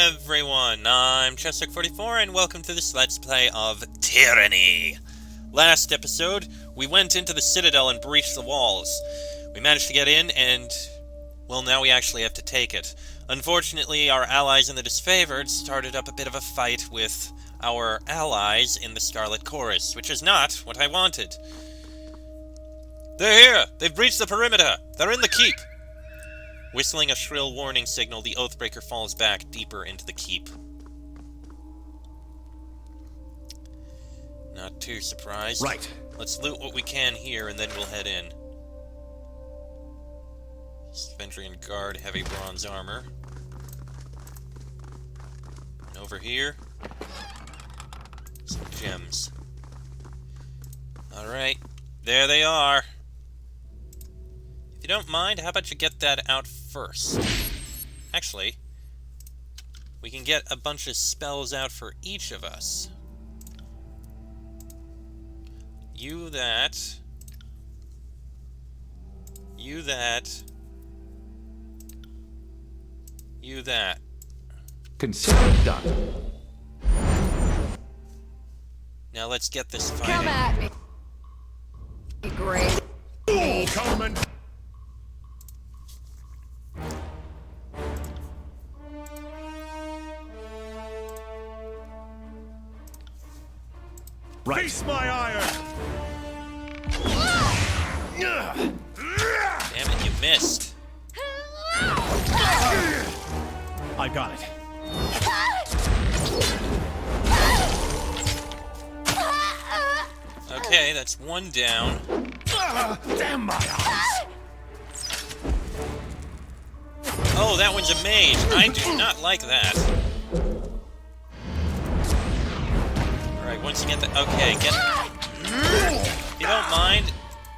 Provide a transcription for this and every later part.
everyone, I'm Chester44 and welcome to this Let's Play of Tyranny. Last episode, we went into the Citadel and breached the walls. We managed to get in and, well, now we actually have to take it. Unfortunately, our allies in the Disfavored started up a bit of a fight with our allies in the Scarlet Chorus, which is not what I wanted. They're here! They've breached the perimeter! They're in the keep! Whistling a shrill warning signal, the Oathbreaker falls back deeper into the keep. Not too surprised. Right. Let's loot what we can here, and then we'll head in. Ascension Guard, heavy bronze armor. And over here, some gems. Alright, there they are. If you don't mind, how about you get that out first? Actually, we can get a bunch of spells out for each of us. You that. You that. You that. Consider it done. Now let's get this fighting. Come at me. Great. Coming. Right. Face my iron. Damn it, you missed. I got it. Okay, that's one down. Damn my eyes. Oh, that one's a mage. I do not like that. Alright, once you get the... Okay, get... If you don't mind,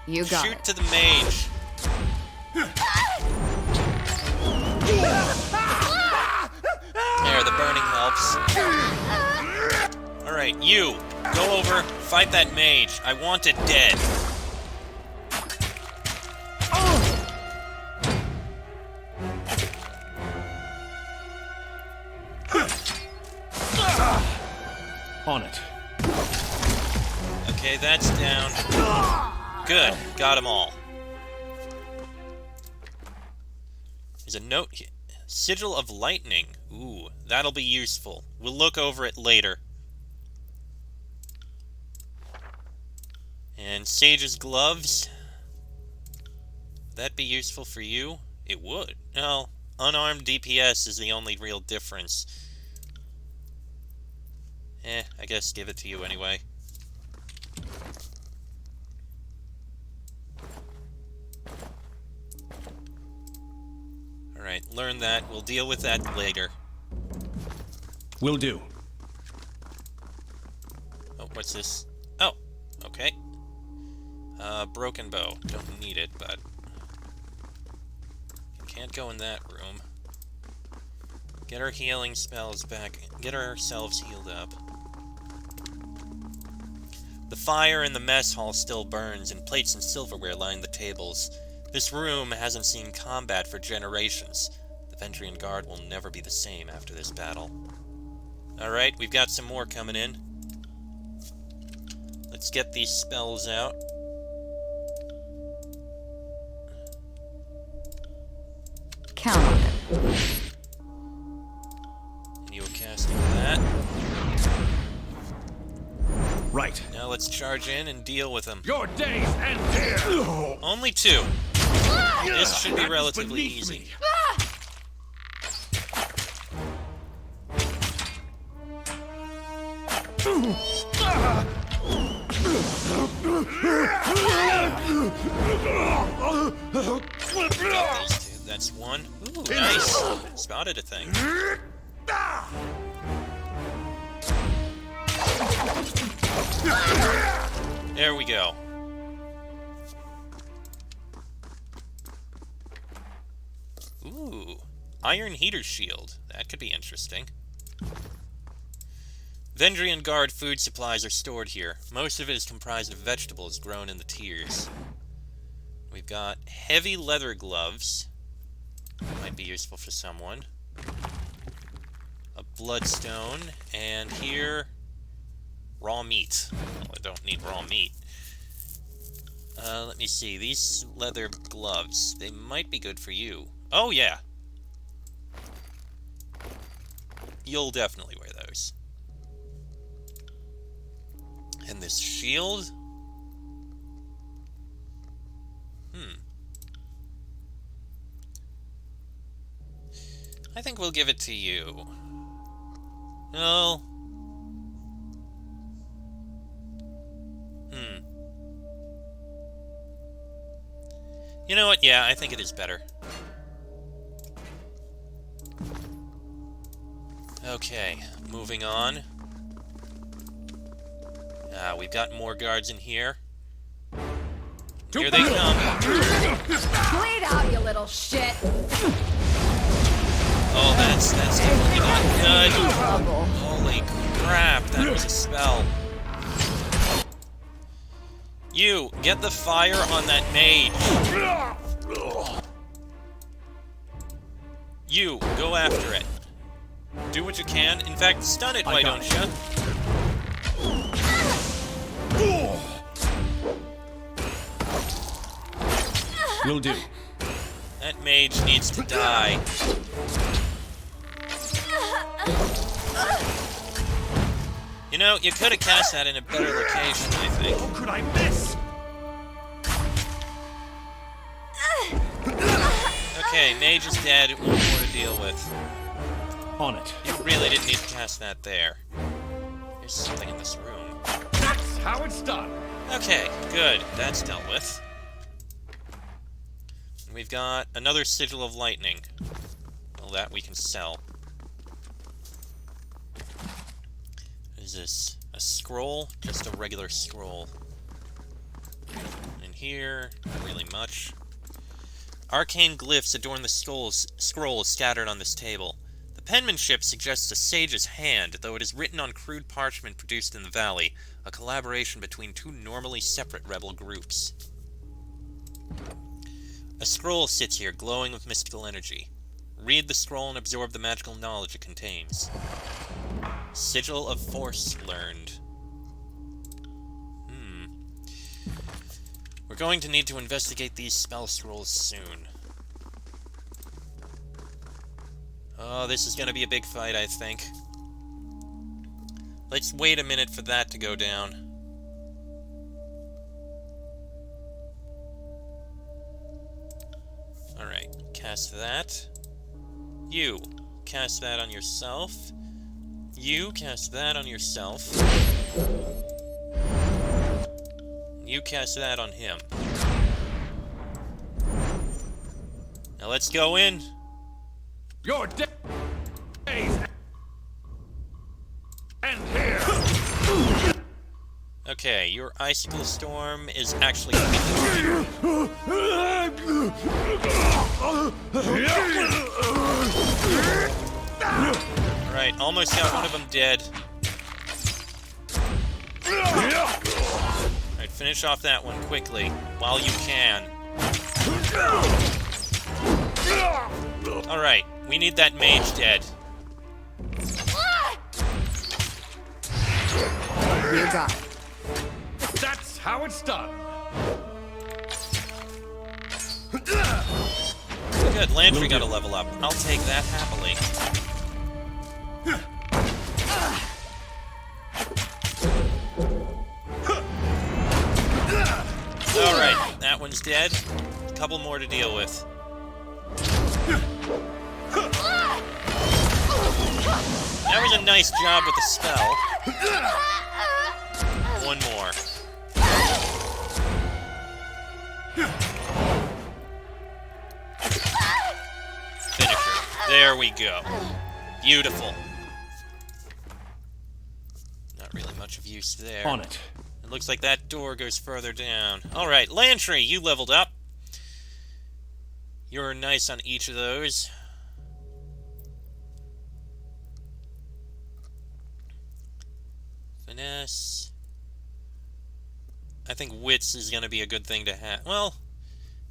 You got shoot it. to the mage. There, the burning helps. Alright, you. Go over, fight that mage. I want it dead. On it. Okay, that's down. Good, got them all. There's a note here. Sigil of Lightning. Ooh, that'll be useful. We'll look over it later. And Sage's Gloves. Would that be useful for you? It would. No, unarmed DPS is the only real difference. I guess give it to you anyway. Alright, learn that. We'll deal with that later. Will do. Oh, what's this? Oh, okay. Broken bow. Don't need it, but... Can't go in that room. Get our healing spells back. Get ourselves healed up. The fire in the mess hall still burns, and plates and silverware line the tables. This room hasn't seen combat for generations. The Ascension Guard will never be the same after this battle. Alright, we've got some more coming in. Let's get these spells out. Count on it. And you were casting that. Right. Now let's charge in and deal with them. Your days end here. Only two. This should be relatively easy. Got these two. That's one. Ooh, nice. Spotted a thing. There we go. Ooh, Iron Heater Shield. That could be interesting. Vendrian Guard food supplies are stored here. Most of it is comprised of vegetables grown in the tiers. We've got heavy leather gloves. Might be useful for someone. a bloodstone, and here, raw meat. Well, I don't need raw meat. Let me see. These leather gloves, they might be good for you. Oh, yeah. You'll definitely wear those. And this shield? I think we'll give it to you. No. You know what? Yeah, I think it is better. Okay, moving on. We've got more guards in here. Here they come. Bleed out, you little shit. Oh, that's definitely not good. Trouble. Holy crap, that was a spell. You, get the fire on that mage. You, go after it. Do what you can. In fact, stun it, why don't you? Will do. That mage needs to die. You know, you could have cast that in a better location, I think. How could I miss? Okay, mage is dead. One more to deal with. On it. You really didn't need to cast that there. There's something in this room. That's how it's done. Okay, good. That's dealt with. We've got another Sigil of Lightning. Well, that we can sell. What is this? A scroll? Just a regular scroll. In here, not really much. Arcane glyphs adorn the scrolls scattered on this table. The penmanship suggests a sage's hand, though it is written on crude parchment produced in the valley, a collaboration between two normally separate rebel groups. A scroll sits here, glowing with mystical energy. Read the scroll and absorb the magical knowledge it contains. Sigil of Force learned. We're going to need to investigate these spell scrolls soon. Oh, this is going to be a big fight, I think. Let's wait a minute for that to go down. Alright, cast that. You, cast that on yourself. You, cast that on yourself. You cast that on him. Now let's go in. Your days end here. Okay, your icicle storm is actually coming. Alright, almost got one of them dead. Alright, finish off that one quickly, while you can. Alright, we need that mage dead. You got it. That's how it's done. Good, Landry got a level up. I'll take that happily. Alright, that one's dead. A couple more to deal with. That was a nice job with the spell. One more. Finisher. There we go. Beautiful. Not really much of use there. On it. It looks like that door goes further down. Alright, Lantry, you leveled up. You're nice on each of those. Finesse. I think Wits is going to be a good thing to have. Well,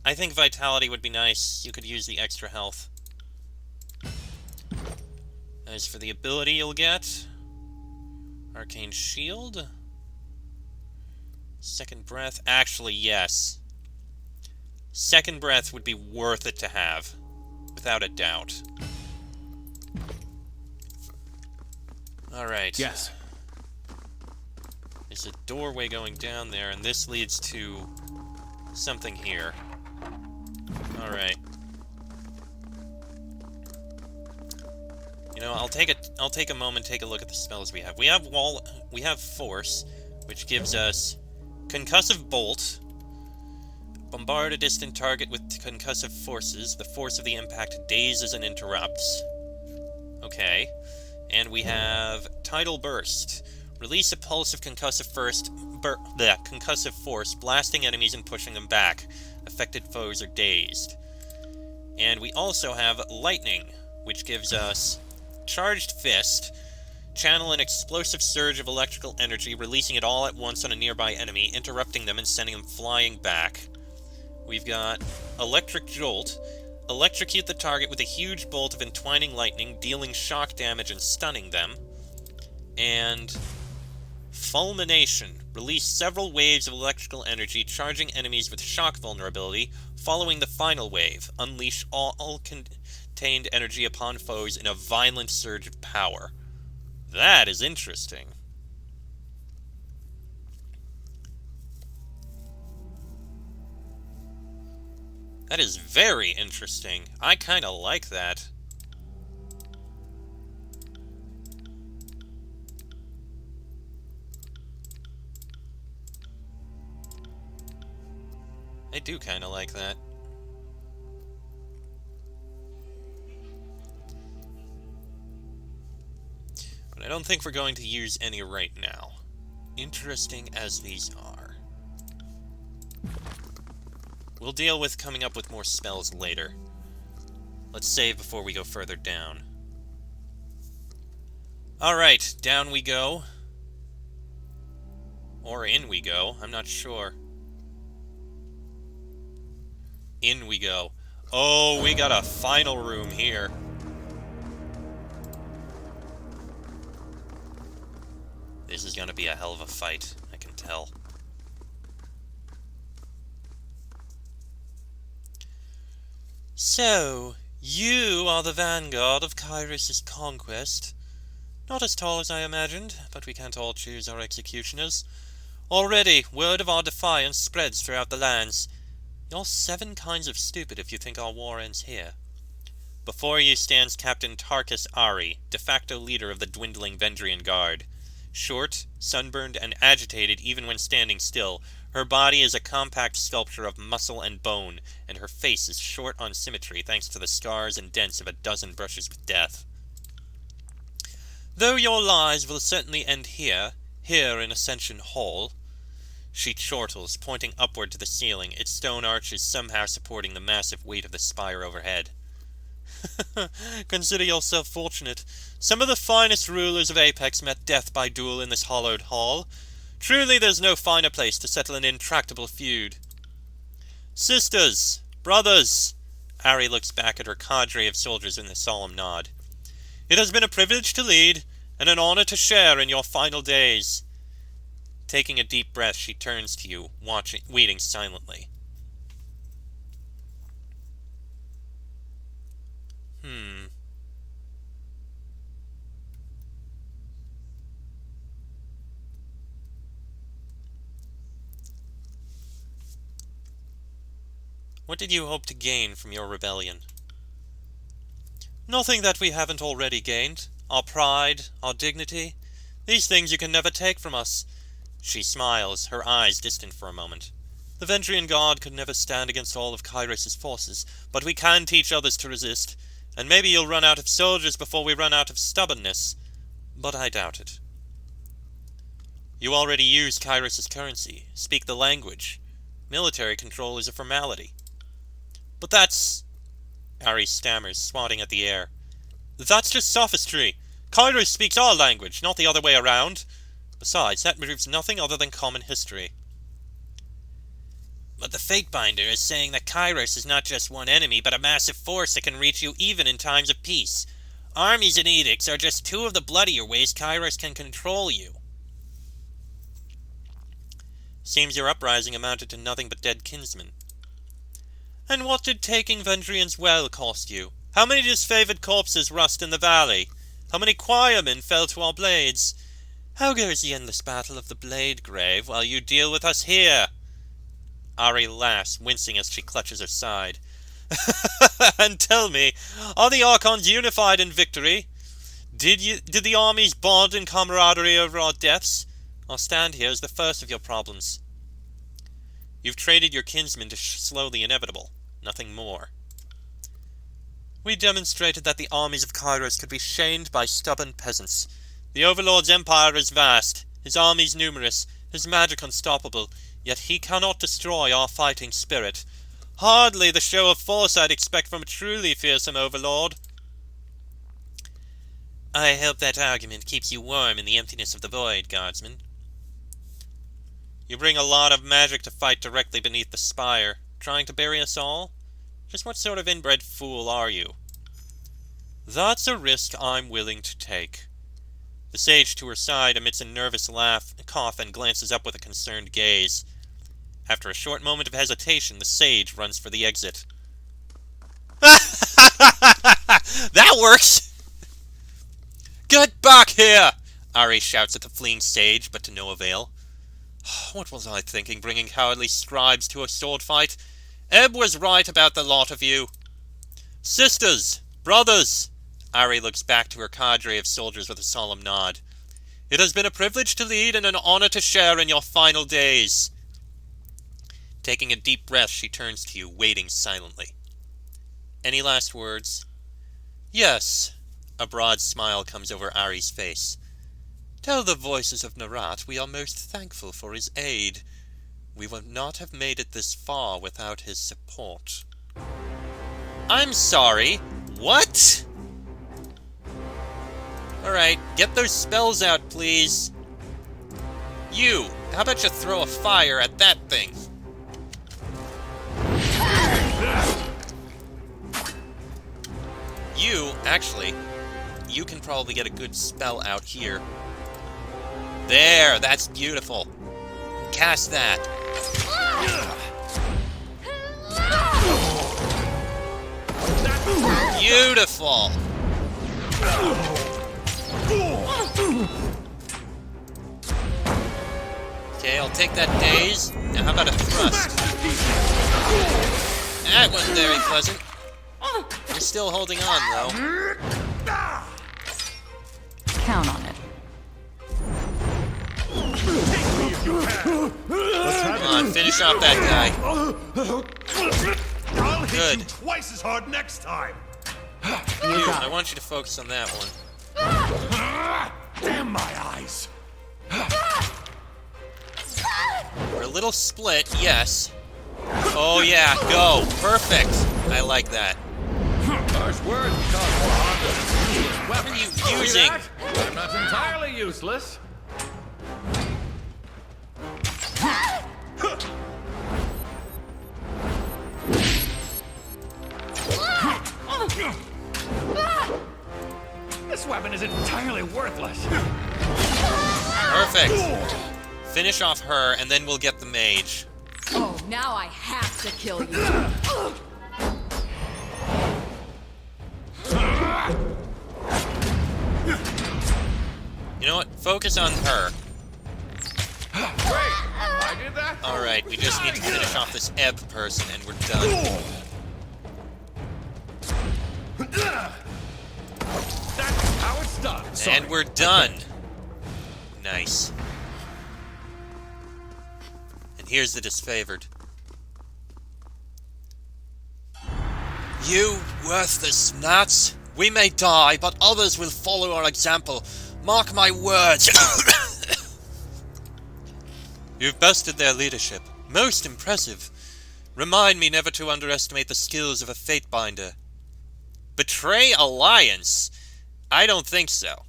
I think Vitality would be nice. You could use the extra health. As for the ability you'll get, Arcane Shield, Second Breath. Actually, yes. Second Breath would be worth it to have, without a doubt. Alright. Yes. There's a doorway going down there, and this leads to something here. Alright. You know, I'll take a moment, take a look at the spells we have. We have Force, which gives us Concussive Bolt. Bombard a distant target with concussive forces. The force of the impact dazes and interrupts. Okay. And we have Tidal Burst. Release a pulse of concussive force, blasting enemies and pushing them back. Affected foes are dazed. And we also have Lightning, which gives us Charged Fist. Channel an explosive surge of electrical energy, releasing it all at once on a nearby enemy, interrupting them and sending them flying back. We've got Electric Jolt. Electrocute the target with a huge bolt of entwining lightning, dealing shock damage and stunning them. And Fulmination. Release several waves of electrical energy, charging enemies with shock vulnerability. Following the final wave, unleash all contained energy upon foes in a violent surge of power. That is interesting. That is very interesting. I kinda like that. I do kinda like that. But I don't think we're going to use any right now. Interesting as these are. We'll deal with coming up with more spells later. Let's save before we go further down. Alright, down we go. Or in we go, I'm not sure. In we go. Oh, we got a final room here. This is gonna be a hell of a fight, I can tell. So, you are the vanguard of Kairos' conquest. Not as tall as I imagined, but we can't all choose our executioners. Already, word of our defiance spreads throughout the lands. You're 7 kinds of stupid if you think our war ends here. Before you stands Captain Tarkus Ari, de facto leader of the dwindling Vendrian Guard. Short, sunburned, and agitated even when standing still, her body is a compact sculpture of muscle and bone, and her face is short on symmetry thanks to the scars and dents of a dozen brushes with death. Though your lies will certainly end here in Ascension Hall, she chortles, pointing upward to the ceiling, its stone arches somehow supporting the massive weight of the spire overhead. Consider yourself fortunate. Some of the finest rulers of Apex met death by duel in this hallowed hall. Truly there's no finer place to settle an intractable feud. Sisters! Brothers! Ari looks back at her cadre of soldiers in a solemn nod. It has been a privilege to lead, and an honor to share in your final days. Taking a deep breath, she turns to you, waiting silently. What did you hope to gain from your rebellion? Nothing that we haven't already gained. Our pride, our dignity. These things you can never take from us. She smiles, her eyes distant for a moment. The Vendrian Guard could never stand against all of Kairos' forces, but we can teach others to resist, and maybe you'll run out of soldiers before we run out of stubbornness. But I doubt it. You already use Kairos' currency, speak the language. Military control is a formality. But that's... Ari stammers, swatting at the air. That's just sophistry. Kairos speaks our language, not the other way around. Besides, that proves nothing other than common history. But the Fatebinder is saying that Kairos is not just one enemy, but a massive force that can reach you even in times of peace. Armies and edicts are just two of the bloodier ways Kairos can control you. Seems your uprising amounted to nothing but dead kinsmen. And what did taking Vendrian's Well cost you? How many disfavored corpses rust in the valley? How many choirmen fell to our blades? How goes the endless battle of the Blade Grave while you deal with us here? Ari laughs, wincing as she clutches her side. And tell me, are the Archons unified in victory? Did the armies bond in camaraderie over our deaths? I'll stand here as the first of your problems. You've traded your kinsmen to slow the inevitable, nothing more. We demonstrated that the armies of Kairos could be shamed by stubborn peasants. The Overlord's empire is vast, his armies numerous, his magic unstoppable, yet he cannot destroy our fighting spirit. Hardly the show of force I'd expect from a truly fearsome Overlord. I hope that argument keeps you warm in the emptiness of the void, Guardsman. You bring a lot of magic to fight directly beneath the spire, trying to bury us all? Just what sort of inbred fool are you? That's a risk I'm willing to take. The sage to her side emits a nervous cough and glances up with a concerned gaze. After a short moment of hesitation, the sage runs for the exit. That works! Get back here! Ari shouts at the fleeing sage, but to no avail. What was I thinking, bringing cowardly scribes to a sword fight? Ebb was right about the lot of you. Sisters! Brothers! Ari looks back to her cadre of soldiers with a solemn nod. It has been a privilege to lead and an honor to share in your final days. Taking a deep breath, she turns to you, waiting silently. Any last words? Yes. A broad smile comes over Ari's face. Tell the voices of Narat we are most thankful for his aid. We would not have made it this far without his support. I'm sorry. What? Alright, get those spells out, please. You, how about you throw a fire at that thing? You, actually, you can probably get a good spell out here. There, that's beautiful. Cast that. Beautiful. Okay, I'll take that daze. Now how about a thrust? That wasn't very pleasant. You're still holding on, though. Count on it. Come on, finish off that guy. I'll hit Good. you twice as hard next time. You, I want you to focus on that one. Damn my eyes. We're a little split, yes. Oh yeah, go. Perfect. I like that. Harsh words cause more harm than a useless weapon. What are you See using? that? I'm not entirely useless. This weapon is entirely worthless. Perfect. Finish off her, and then we'll get the mage. Oh, now I have to kill you. You know what? Focus on her. Great, I did that. Alright, we just need to finish off this Ebb person, and we're done. That's how it's done. And we're done. Nice. And here's the disfavored. You worthless gnats! We may die, but others will follow our example. Mark my words! You've bested their leadership. Most impressive. Remind me never to underestimate the skills of a Fatebinder. Betray alliance? I don't think so.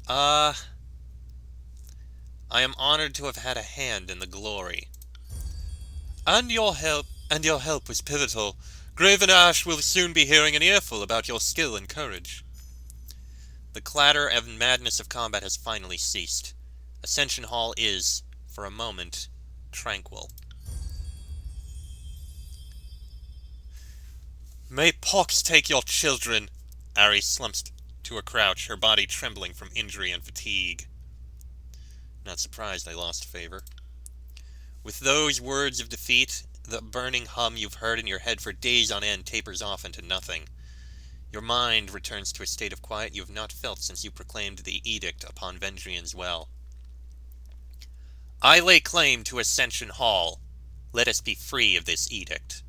I am honored to have had a hand in the glory. And your help and your help was pivotal. Graven Ash will soon be hearing an earful about your skill and courage. The clatter and madness of combat has finally ceased. Ascension Hall is, for a moment, tranquil. May pox take your children! Ari slumps to a crouch, her body trembling from injury and fatigue. Not surprised I lost favor. With those words of defeat, the burning hum you've heard in your head for days on end tapers off into nothing. Your mind returns to a state of quiet you have not felt since you proclaimed the edict upon Vendrian's well. I lay claim to Ascension Hall. Let us be free of this edict.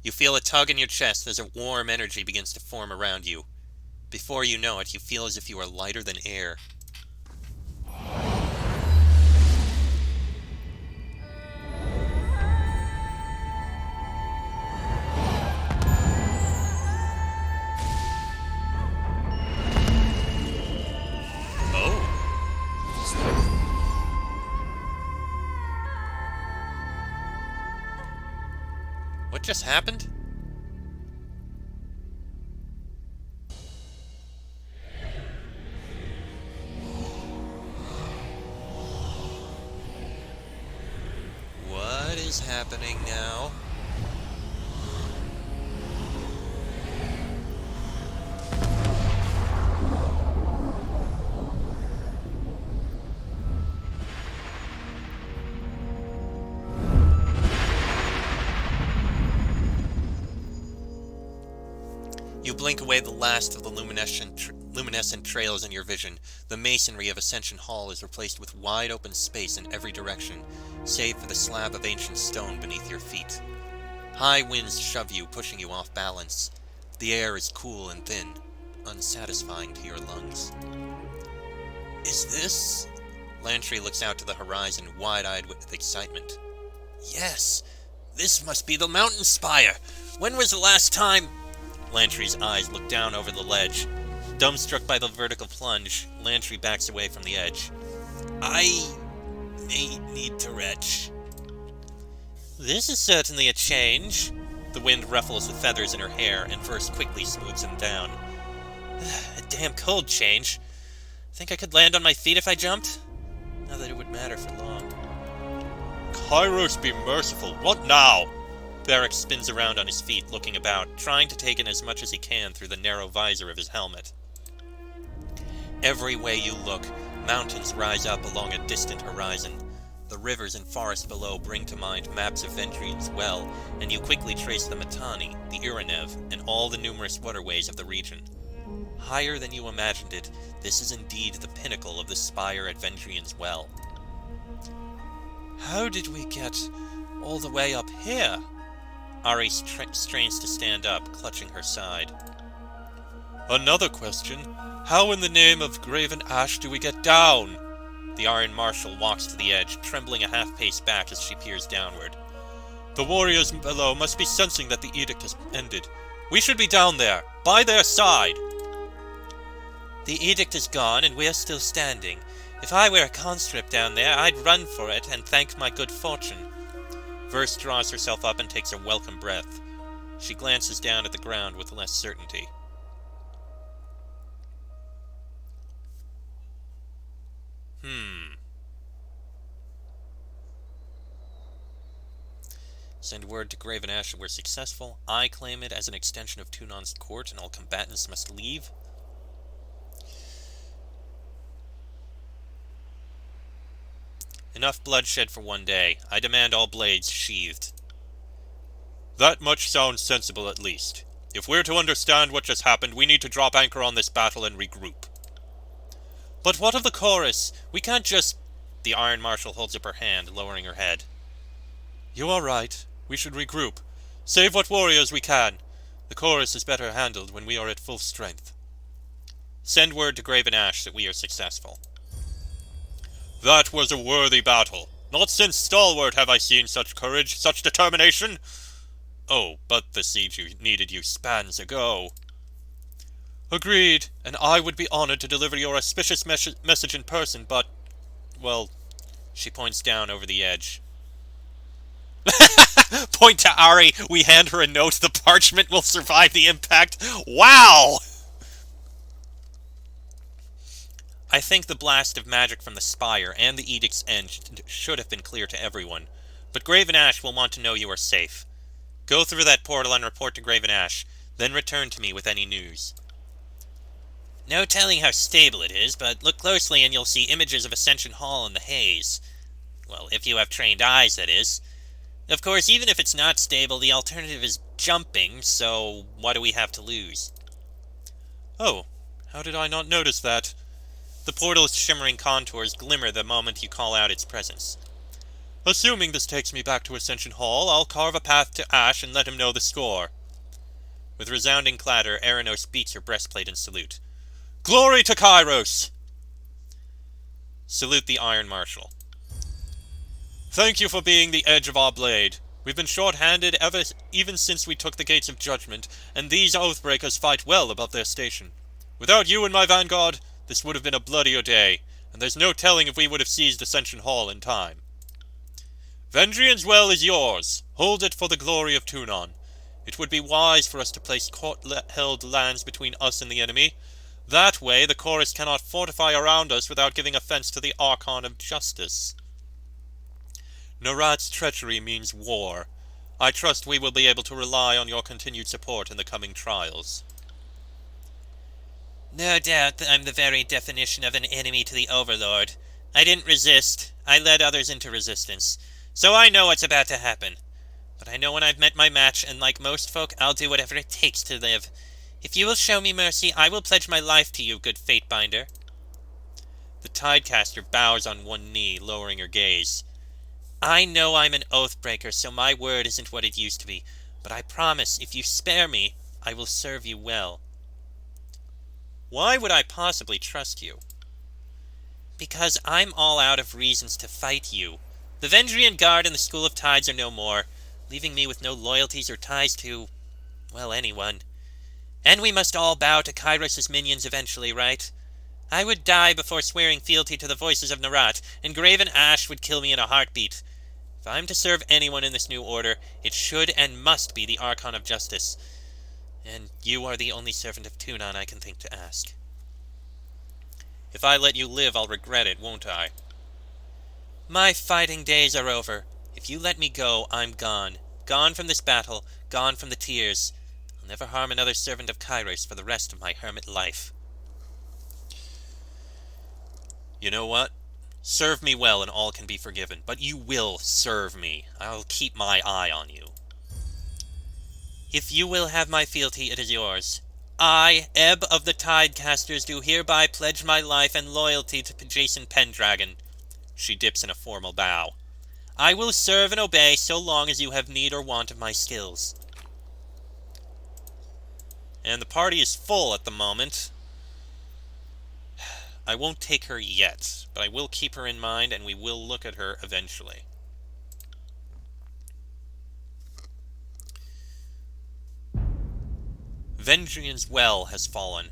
You feel a tug in your chest as a warm energy begins to form around you. Before you know it, you feel as if you are lighter than air. What just happened? What is happening now? You blink away the last of the luminescent trails in your vision. The masonry of Ascension Hall is replaced with wide open space in every direction, save for the slab of ancient stone beneath your feet. High winds shove you, pushing you off balance. The air is cool and thin, unsatisfying to your lungs. Is this... Lantry looks out to the horizon, wide-eyed with excitement. Yes! This must be the mountain spire! When was the last time... Lantry's eyes look down over the ledge. Dumbstruck by the vertical plunge, Lantry backs away from the edge. I need to retch. This is certainly a change. The wind ruffles the feathers in her hair and Verse quickly smooths them down. A damn cold change. Think I could land on my feet if I jumped? Not that it would matter for long. Kairos be merciful, what now? Varric spins around on his feet, looking about, trying to take in as much as he can through the narrow visor of his helmet. Every way you look, mountains rise up along a distant horizon. The rivers and forests below bring to mind maps of Vendrian's well, and you quickly trace the Mittani, the Uranev, and all the numerous waterways of the region. Higher than you imagined it, this is indeed the pinnacle of the spire at Vendrian's well. How did we get all the way up here? Ari strains to stand up, clutching her side. Another question. How in the name of Graven Ash do we get down? The Iron Marshal walks to the edge, trembling a half-pace back as she peers downward. The warriors below must be sensing that the edict has ended. We should be down there, by their side! The edict is gone, and we're still standing. If I were a conscript down there, I'd run for it and thank my good fortune. Verse draws herself up and takes a welcome breath. She glances down at the ground with less certainty. Send word to Graven Ash that we're successful. I claim it as an extension of Tunon's court, and all combatants must leave. Enough bloodshed for one day. I demand all blades sheathed. That much sounds sensible at least. If we're to understand what just happened, we need to drop anchor on this battle and regroup. But what of the chorus? We can't just... The Iron Marshal holds up her hand, lowering her head. You are right. We should regroup. Save what warriors we can. The chorus is better handled when we are at full strength. Send word to Graven Ash that we are successful. That was a worthy battle. Not since Stalwart have I seen such courage, such determination. Oh, but the siege needed you spans ago. Agreed, and I would be honored to deliver your auspicious message in person, but... Well, she points down over the edge. Point to Ari, we hand her a note, the parchment will survive the impact. Wow! I think the blast of magic from the spire and the edict's end should have been clear to everyone, but Graven Ash will want to know you are safe. Go through that portal and report to Graven Ash, then return to me with any news. No telling how stable it is, but look closely and you'll see images of Ascension Hall in the haze. Well, if you have trained eyes, that is. Of course, even if it's not stable, the alternative is jumping, so what do we have to lose? Oh, how did I not notice that? The portal's shimmering contours glimmer the moment you call out its presence. Assuming this takes me back to Ascension Hall, I'll carve a path to Ash and let him know the score. With resounding clatter, Eranos beats her breastplate in salute. Glory to Kairos! Salute the Iron Marshal. Thank you for being the edge of our blade. We've been short-handed even since we took the Gates of Judgment, and these Oathbreakers fight well above their station. Without you and my vanguard, this would have been a bloodier day, and there's no telling if we would have seized Ascension Hall in time. Vendrian's well is yours. Hold it for the glory of Tunon. It would be wise for us to place court-held lands between us and the enemy. That way, the chorus cannot fortify around us without giving offense to the Archon of Justice. Narat's treachery means war. I trust we will be able to rely on your continued support in the coming trials. No doubt that I'm the very definition of an enemy to the Overlord. I didn't resist. I led others into resistance. So I know what's about to happen. But I know when I've met my match, and like most folk, I'll do whatever it takes to live. If you will show me mercy, I will pledge my life to you, good Fatebinder. The Tidecaster bows on one knee, lowering her gaze. I know I'm an Oathbreaker, so my word isn't what it used to be, but I promise, if you spare me, I will serve you well. Why would I possibly trust you? Because I'm all out of reasons to fight you. The Vendrian Guard and the School of Tides are no more, leaving me with no loyalties or ties to, well, anyone. And we must all bow to Kairos' minions eventually, right? I would die before swearing fealty to the voices of Narat, and Graven Ash would kill me in a heartbeat. If I'm to serve anyone in this new order, it should and must be the Archon of Justice. And you are the only servant of Tunon I can think to ask. If I let you live, I'll regret it, won't I? My fighting days are over. If you let me go, I'm gone. Gone from this battle, gone from the tears. I'll never harm another servant of Kairos for the rest of my hermit life. You know what? Serve me well and all can be forgiven, but you will serve me. I'll keep my eye on you. If you will have my fealty, it is yours. I, Ebb of the Tidecasters, do hereby pledge my life and loyalty to Jason Pendragon. She dips in a formal bow. I will serve and obey so long as you have need or want of my skills. And the party is full at the moment. I won't take her yet, but I will keep her in mind, and we will look at her eventually. Vendrian's well has fallen.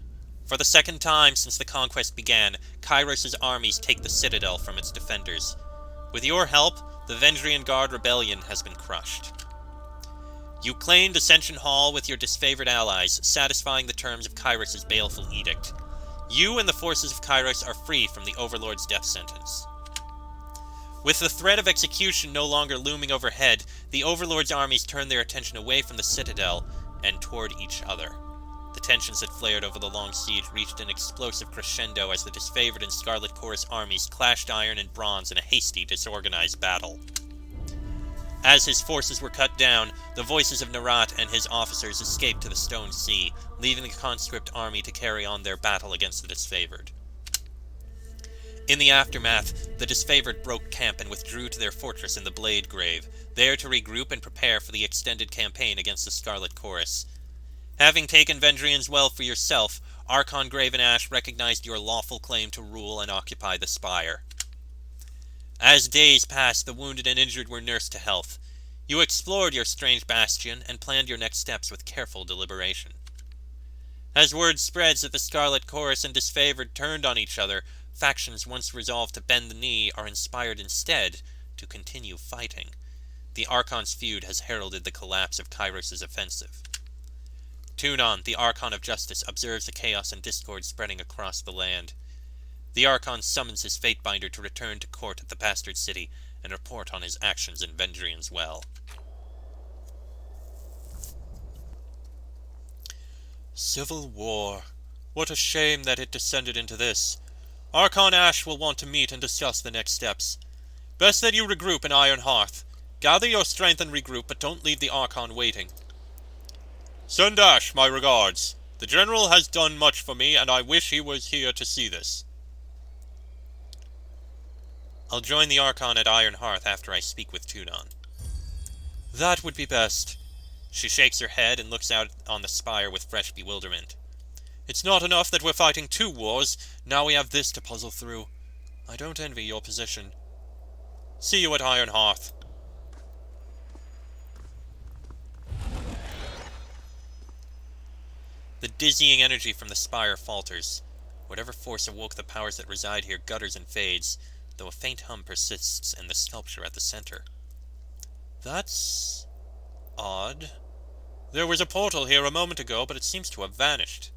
For the second time since the conquest began, Kairos' armies take the citadel from its defenders. With your help, the Vendrian Guard rebellion has been crushed. You claimed Ascension Hall with your disfavored allies, satisfying the terms of Kairos' baleful edict. You and the forces of Kairos are free from the Overlord's death sentence. With the threat of execution no longer looming overhead, the Overlord's armies turn their attention away from the citadel and toward each other. The tensions that flared over the long siege reached an explosive crescendo as the disfavored and Scarlet Chorus armies clashed iron and bronze in a hasty, disorganized battle. As his forces were cut down, the voices of Narat and his officers escaped to the Stone Sea, leaving the conscript army to carry on their battle against the disfavored. In the aftermath, the disfavored broke camp and withdrew to their fortress in the Blade Grave, there to regroup and prepare for the extended campaign against the Scarlet Chorus. Having taken Vendrian's well for yourself, Archon Graven Ash recognized your lawful claim to rule and occupy the spire. As days passed, the wounded and injured were nursed to health. You explored your strange bastion and planned your next steps with careful deliberation. As word spreads that the Scarlet Chorus and disfavored turned on each other, factions once resolved to bend the knee are inspired instead to continue fighting. The Archon's feud has heralded the collapse of Kairos' offensive. Tunon, the Archon of Justice, observes the chaos and discord spreading across the land. The Archon summons his Fatebinder to return to court at the Bastard City and report on his actions in Vendrian's Well. Civil War. What a shame that it descended into this. Archon Ash will want to meet and discuss the next steps. Best that you regroup in Iron Hearth. Gather your strength and regroup, but don't leave the Archon waiting. Send Ash my regards. The General has done much for me, and I wish he was here to see this. I'll join the Archon at Iron Hearth after I speak with Tunon. That would be best. She shakes her head and looks out on the spire with fresh bewilderment. It's not enough that we're fighting 2 wars, now we have this to puzzle through. I don't envy your position. See you at Iron Hearth. The dizzying energy from the spire falters. Whatever force awoke the powers that reside here gutters and fades, though a faint hum persists in the sculpture at the center. That's odd. There was a portal here a moment ago, but it seems to have vanished.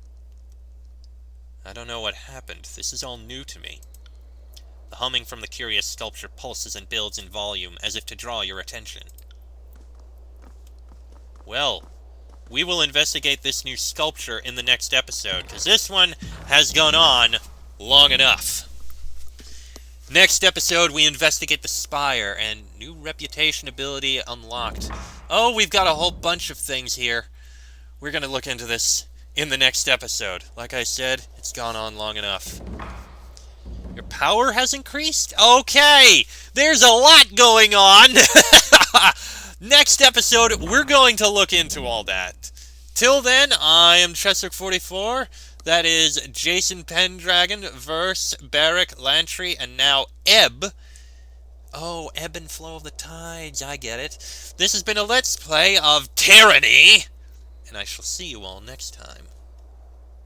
I don't know what happened. This is all new to me. The humming from the curious sculpture pulses and builds in volume, as if to draw your attention. Well, we will investigate this new sculpture in the next episode, because this one has gone on long enough. Next episode, we investigate the spire, and new reputation ability unlocked. Oh, we've got a whole bunch of things here. We're going to look into this in the next episode. Like I said, it's gone on long enough. Your power has increased? Okay! There's a lot going on! Next episode, we're going to look into all that. Till then, I am Cheswick44. That is Jason Pendragon versus Barrick Lantry, and now Ebb. Oh, ebb and flow of the tides, I get it. This has been a Let's Play of Tyranny, and I shall see you all next time.